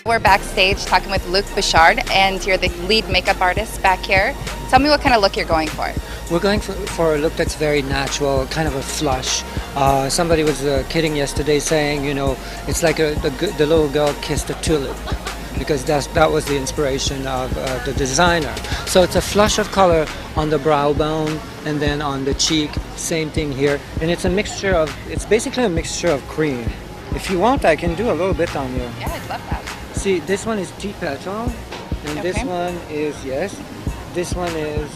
We're backstage talking with Luc Bouchard, and you're the lead makeup artist back here. Tell me what kind of look you're going for. We're going for a look that's very natural, kind of a flush. Somebody was kidding yesterday saying, you know, it's like the little girl kissed a tulip, because that was the inspiration of the designer. So it's a flush of color on the brow bone and then on the cheek, same thing here. And it's basically a mixture of cream. If you want, I can do a little bit on you. Yeah, I'd love that. See, this one is tea petal, and this one is, this one is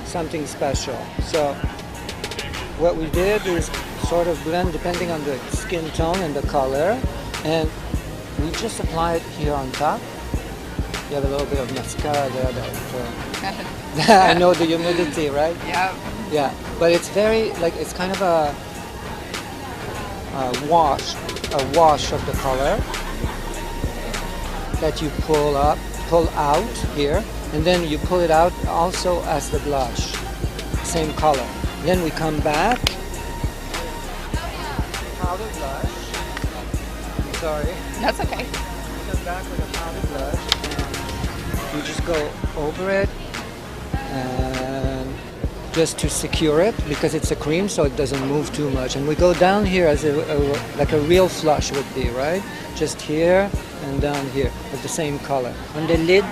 something special. So what we did is sort of blend depending on the skin tone and the color, and we just apply it here on top. You have a little bit of mascara there that I know the humidity, right? Yeah. Yeah, but it's very, like, it's kind of a wash of the color that you pull out here, and then you pull it out also as the blush, same color. Then we come back, powder blush. I'm sorry. That's okay. We come back with a powder blush, and you just go over it, and just to secure it, because it's a cream, so it doesn't move too much. And we go down here as like a real flush would be, right? Just here and down here with the same color. On the lid,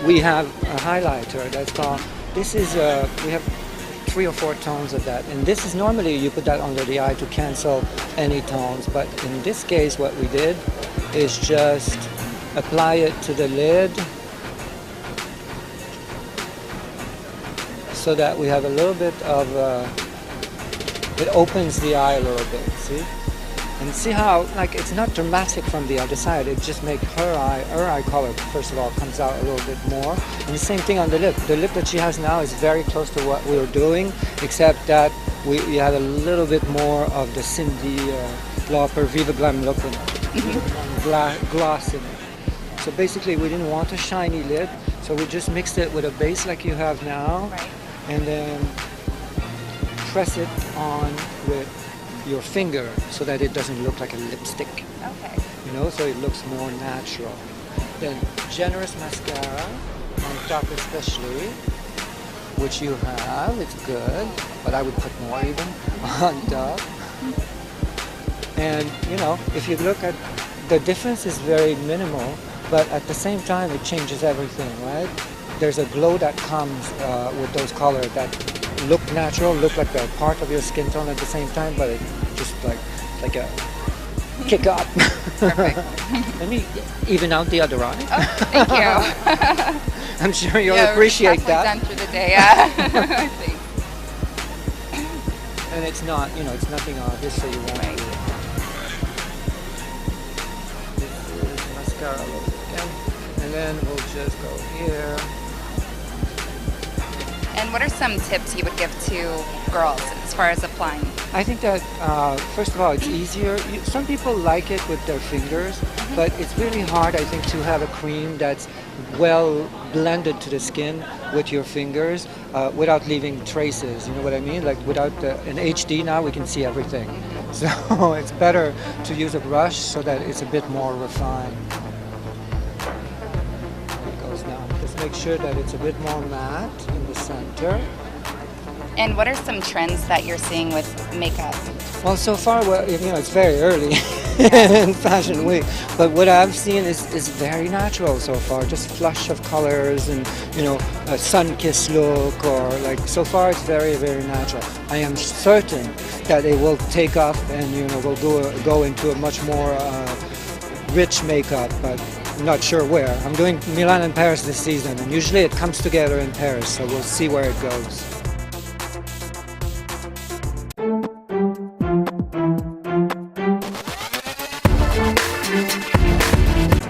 we have a highlighter that's called, we have 3 or 4 tones of that. And this is normally you put that under the eye to cancel any tones, but in this case what we did is just apply it to the lid so that we have a little bit of, it opens the eye a little bit, see? And see how, like, it's not dramatic from the other side, it just makes her eye color, first of all, comes out a little bit more. And the same thing on the lip. The lip that she has now is very close to what we were doing, except that we had a little bit more of the Cindy Lauper Viva Glam look in it, gloss in it. So basically we didn't want a shiny lid, so we just mixed it with a base like you have now, Right. And then press it on with your finger so that it doesn't look like a lipstick. Okay. You know, so it looks more natural. Then generous mascara on top especially, which you have, it's good, but I would put more even on top. And you know, if you look at the difference is very minimal, but at the same time it changes everything, right? There's a glow that comes with those colors that look natural, look like they're part of your skin tone at the same time, but it's just like a kick up. Perfect. Let me even out the other eye. Oh, thank you. I'm sure you'll appreciate that. Done for the day, yeah. Thanks. And it's not, you know, it's nothing obvious, so you won't. Right. This is mascara again, and then we'll just go here. And what are some tips you would give to girls as far as applying? I think that, first of all, it's easier. Some people like it with their fingers, but it's really hard, I think, to have a cream that's well blended to the skin with your fingers without leaving traces. You know what I mean? Like without in HD now, we can see everything. So it's better to use a brush so that it's a bit more refined. It goes down. Just make sure that it's a bit more matte in the center. And what are some trends that you're seeing with makeup? Well, so far, you know, it's very early in Fashion Week, but what I've seen is very natural so far, just flush of colors and, you know, a sun-kissed look, or like, so far it's very, very natural. I am certain that it will take off and, you know, we'll go into a much more rich makeup, but I'm not sure where. I'm doing Milan and Paris this season, and usually it comes together in Paris, so we'll see where it goes.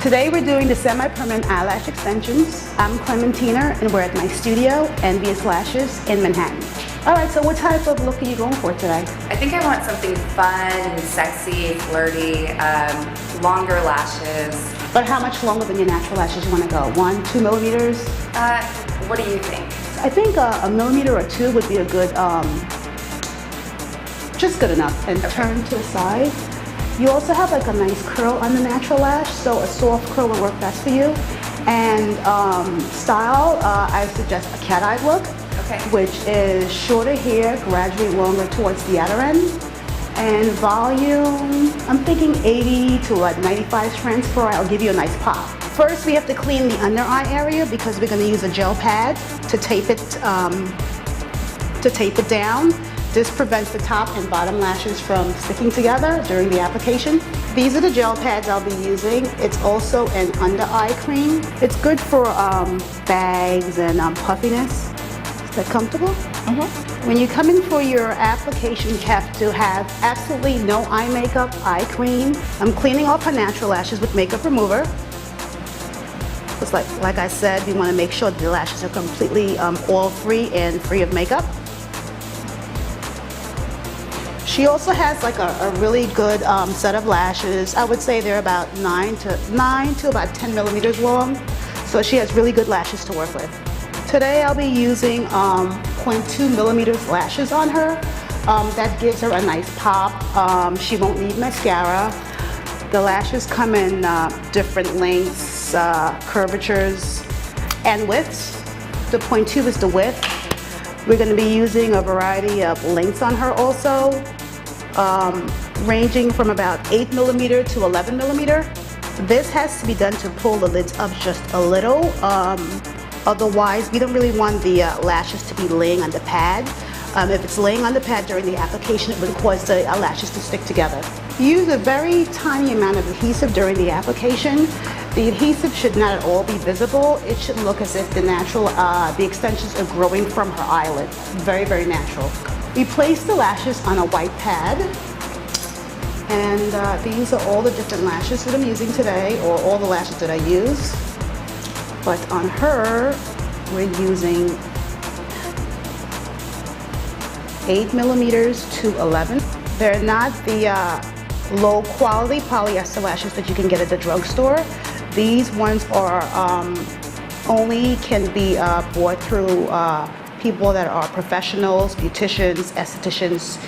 Today we're doing the semi-permanent eyelash extensions. I'm Clementina and we're at my studio, Envious Lashes in Manhattan. Alright, so what type of look are you going for today? I think I want something fun and sexy, flirty, longer lashes. But how much longer than your natural lashes you want to go? 1, 2 millimeters? What do you think? I think a millimeter or 2 would be a good, just good enough. And turn to the side. You also have like a nice curl on the natural lash, so a soft curl will work best for you. And style, I suggest a cat-eye look, Okay. which is shorter hair, gradually longer towards the outer end. And volume, I'm thinking 80 to like 95 strands per eye. I'll give you a nice pop. First, we have to clean the under eye area because we're going to use a gel pad to tape it down. This prevents the top and bottom lashes from sticking together during the application. These are the gel pads I'll be using. It's also an under eye cream. It's good for bags and puffiness. Is that comfortable? When you come in for your application, you have to have absolutely no eye makeup, eye cream. I'm cleaning off her natural lashes with makeup remover. It's like I said, we want to make sure the lashes are completely oil-free and free of makeup. She also has like a really good set of lashes. I would say they're about 9 to about 10 millimeters long. So she has really good lashes to work with. Today I'll be using 0.2 millimeters lashes on her. That gives her a nice pop. She won't need mascara. The lashes come in different lengths, curvatures, and widths. The 0.2 is the width. We're going to be using a variety of lengths on her also, ranging from about 8 millimeter to 11 millimeter. This has to be done to pull the lids up just a little. Otherwise, we don't really want the lashes to be laying on the pad. If it's laying on the pad during the application, it would cause the lashes to stick together. Use a very tiny amount of adhesive during the application. The adhesive should not at all be visible. It should look as if the extensions are growing from her eyelid. Very, very natural. We place the lashes on a white pad. And these are all the different lashes that I'm using today, or all the lashes that I use. But on her, we're using 8 millimeters to 11. They're not the low quality polyester lashes that you can get at the drugstore. These ones are only can be bought through people that are professionals, beauticians, estheticians.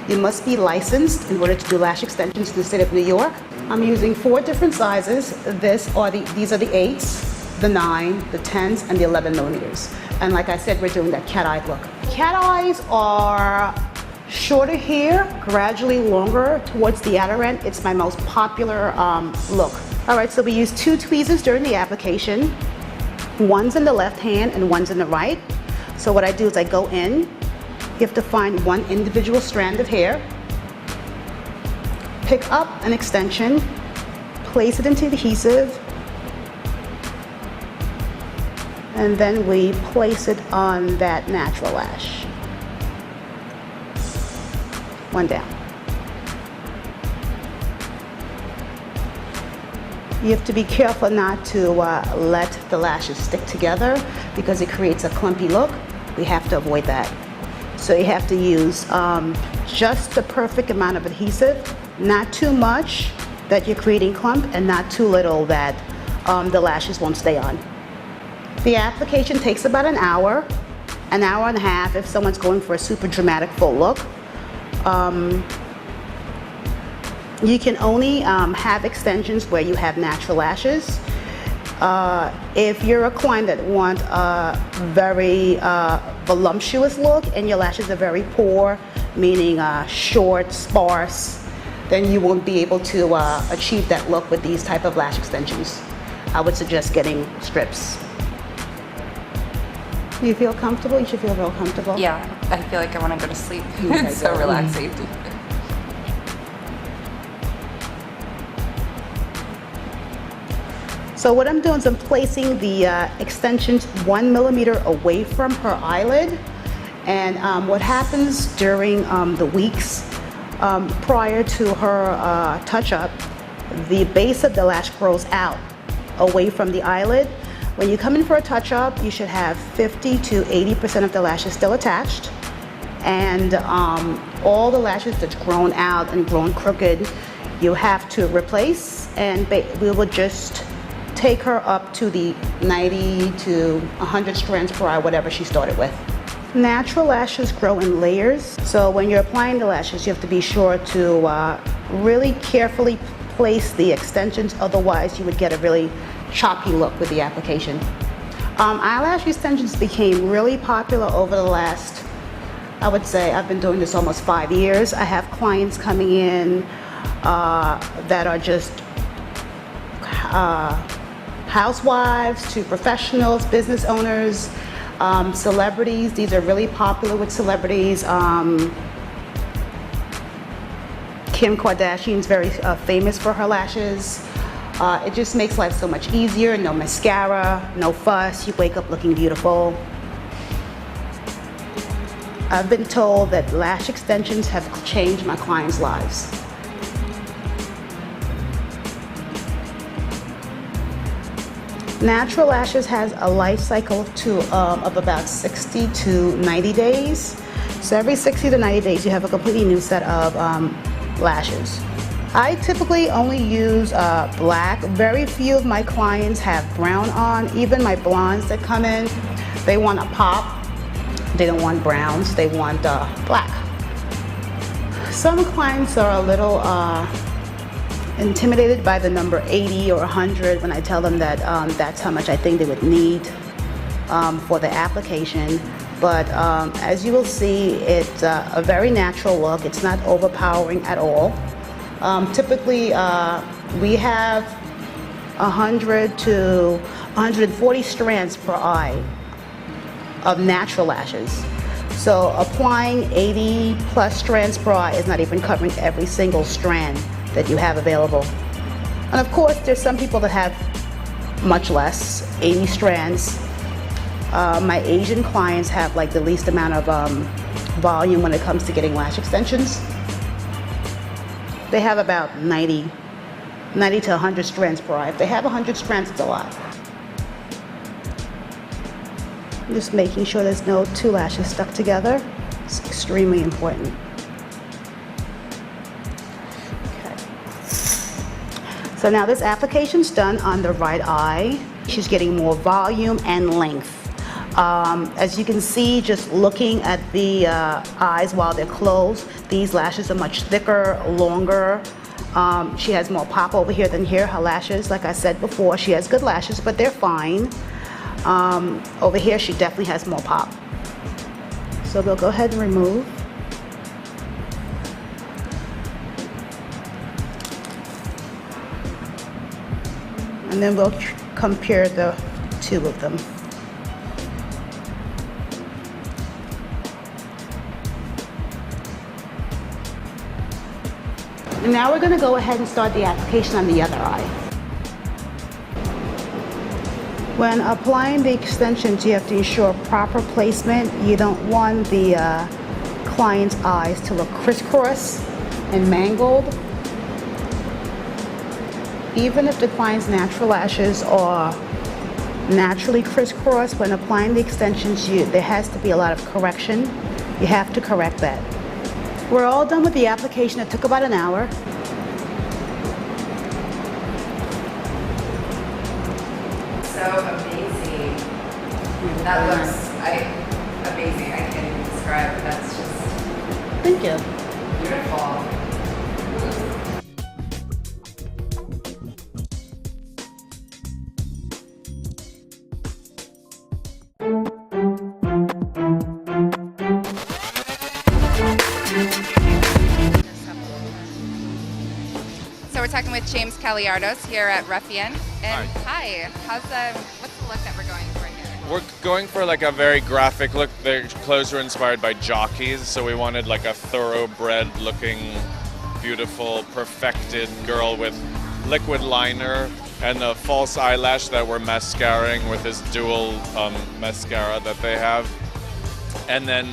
You must be licensed in order to do lash extensions in the state of New York. I'm using 4 different sizes. These are the 8s. The 9, the 10s, and the 11 millimeters. And like I said, we're doing that cat-eye look. Cat eyes are shorter hair, gradually longer towards the outer end. It's my most popular look. All right, so we use 2 tweezers during the application. One's in the left hand and one's in the right. So what I do is I go in. You have to find one individual strand of hair, pick up an extension, place it into the adhesive, and then we place it on that natural lash. One down. You have to be careful not to let the lashes stick together because it creates a clumpy look. We have to avoid that. So you have to use just the perfect amount of adhesive, not too much that you're creating clump, and not too little that the lashes won't stay on. The application takes about an hour and a half if someone's going for a super dramatic full look. You can only have extensions where you have natural lashes. If you're a client that wants a very voluptuous look and your lashes are very poor, meaning short, sparse, then you won't be able to achieve that look with these type of lash extensions. I would suggest getting strips. You feel comfortable? You should feel real comfortable. Yeah, I feel like I want to go to sleep. It's so relaxing. So what I'm doing is I'm placing the extensions 1 millimeter away from her eyelid. And what happens during the weeks prior to her touch-up, the base of the lash grows out away from the eyelid. When you come in for a touch-up, you should have 50 to 80% of the lashes still attached. And all the lashes that's grown out and grown crooked, you have to replace. And we will just take her up to the 90 to 100 strands per eye, whatever she started with. Natural lashes grow in layers, so when you're applying the lashes, you have to be sure to really carefully place the extensions, otherwise you would get a really choppy look with the application. Eyelash extensions became really popular over the last, I would say, I've been doing this almost 5 years. I have clients coming in that are just housewives to professionals, business owners, celebrities. These are really popular with celebrities. Kim Kardashian's very famous for her lashes. It just makes life so much easier. No mascara, no fuss. You wake up looking beautiful. I've been told that lash extensions have changed my clients' lives. Natural lashes has a life cycle of about 60 to 90 days. So every 60 to 90 days you have a completely new set of lashes. I typically only use black. Very few of my clients have brown on. Even my blondes that come in, they want a pop. They don't want browns, they want black. Some clients are a little intimidated by the number 80 or 100 when I tell them that that's how much I think they would need for the application. But as you will see, it's a very natural look. It's not overpowering at all. Typically, we have 100 to 140 strands per eye of natural lashes. So applying 80 plus strands per eye is not even covering every single strand that you have available. And of course, there's some people that have much less, 80 strands. My Asian clients have like the least amount of volume when it comes to getting lash extensions. They have about 90 to 100 strands per eye. If they have 100 strands, it's a lot. I'm just making sure there's no two lashes stuck together. It's extremely important. Okay. So now this application's done on the right eye. She's getting more volume and length. As you can see, just looking at the eyes while they're closed, these lashes are much thicker, longer. She has more pop over here than here. Her lashes, like I said before, she has good lashes, but they're fine. Over here, she definitely has more pop. So we'll go ahead and remove. And then we'll compare the two of them. And now we're going to go ahead and start the application on the other eye. When applying the extensions, you have to ensure proper placement. You don't want the client's eyes to look crisscross and mangled. Even if the client's natural lashes are naturally crisscrossed, when applying the extensions, there has to be a lot of correction. You have to correct that. We're all done with the application. It took about an hour. So amazing. That looks amazing. I can't even describe. That's just Thank you. beautiful. So we're talking with James Caliardos here at Ruffian. And hi, what's the look that we're going for here? We're going for like a very graphic look. Their clothes were inspired by jockeys, so we wanted like a thoroughbred looking, beautiful, perfected girl with liquid liner and a false eyelash that we're mascaring with this dual mascara that they have. And then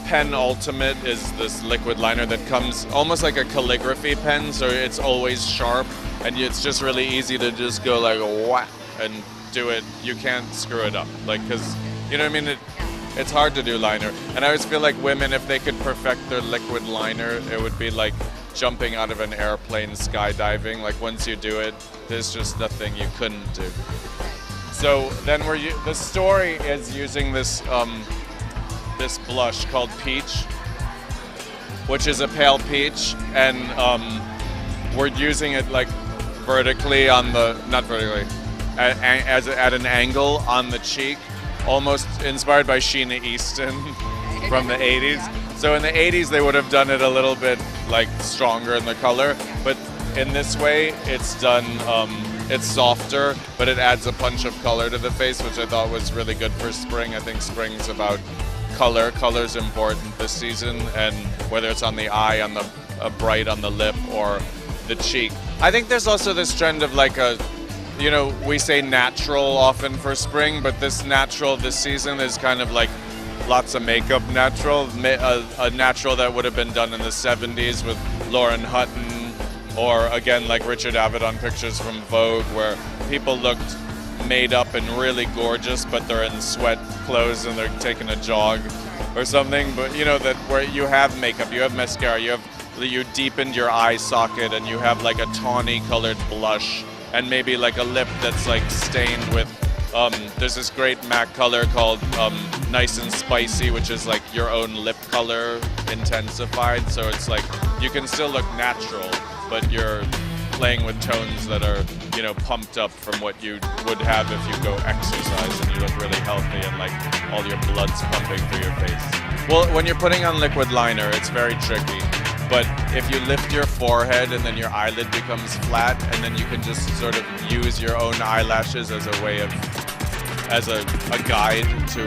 Pen Ultimate is this liquid liner that comes almost like a calligraphy pen, so it's always sharp, and it's just really easy to just go like whack and do it. You can't screw it up, like, because you know what I mean. It's hard to do liner, and I always feel like women, if they could perfect their liquid liner, it would be like jumping out of an airplane skydiving. Like once you do it, there's just nothing you couldn't do. So then the story is using this this blush called Peach, which is a pale peach, and we're using it like vertically on the, not vertically, at an angle on the cheek, almost inspired by Sheena Easton from the 80s. So in the 80s they would have done it a little bit like stronger in the color, but in this way it's done, it's softer, but it adds a punch of color to the face, which I thought was really good for spring. I think spring's about color. Color's important this season, and whether it's on the eye, on the bright on the lip, or the cheek. I think there's also this trend of like we say natural often for spring, but this natural this season is kind of like lots of makeup natural, a natural that would have been done in the 70s with Lauren Hutton, or again like Richard Avedon pictures from Vogue where people looked made up and really gorgeous, but they're in sweat clothes and they're taking a jog or something. But that where you have makeup, you have mascara, you deepened your eye socket, and you have like a tawny colored blush, and maybe like a lip that's like stained with there's this great MAC color called Nice and Spicy, which is like your own lip color intensified, so it's like you can still look natural, but you're playing with tones that are pumped up from what you would have if you go exercise and you look really healthy and like all your blood's pumping through your face. Well, when you're putting on liquid liner, it's very tricky. But if you lift your forehead and then your eyelid becomes flat, and then you can just sort of use your own eyelashes as a way of, as a guide to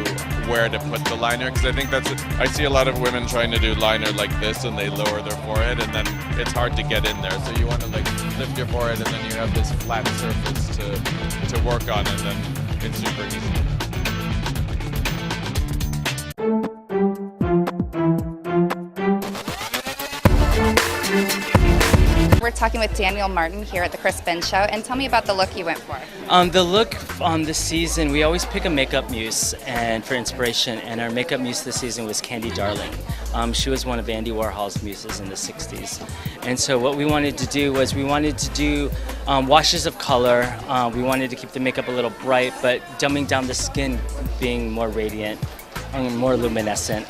where to put the liner, because I think I see a lot of women trying to do liner like this and they lower their forehead and then it's hard to get in there. So you want to like lift your forehead and then you have this flat surface to work on, and then it's super easy. We're talking with Daniel Martin here at the Chris Ben Show, and tell me about the look you went for. The look this season, we always pick a makeup muse and for inspiration, and our makeup muse this season was Candy Darling. She was one of Andy Warhol's muses in the 60s. And so what we wanted to do was we wanted to do washes of color. We wanted to keep the makeup a little bright, but dumbing down the skin, being more radiant, more luminescent.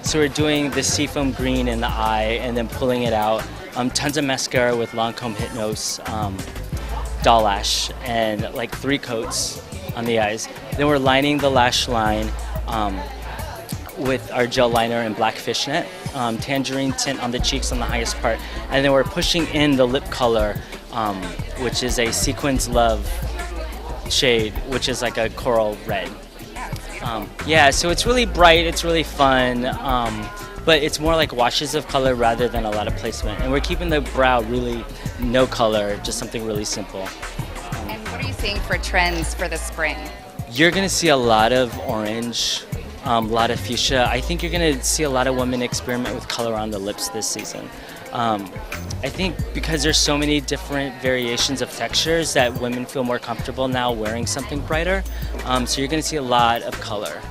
So we're doing the seafoam green in the eye and then pulling it out. Tons of mascara with Lancome Hypnose, doll lash, and like 3 coats on the eyes. Then we're lining the lash line with our gel liner in black fishnet, tangerine tint on the cheeks on the highest part, and then we're pushing in the lip color, which is a Sequins Love shade, which is like a coral red. Yeah, so it's really bright, it's really fun, but it's more like washes of color rather than a lot of placement. And we're keeping the brow really no color, just something really simple. And what are you seeing for trends for the spring? You're gonna see a lot of orange, a lot of fuchsia. I think you're gonna see a lot of women experiment with color on the lips this season. I think because there's so many different variations of textures that women feel more comfortable now wearing something brighter. So you're gonna see a lot of color.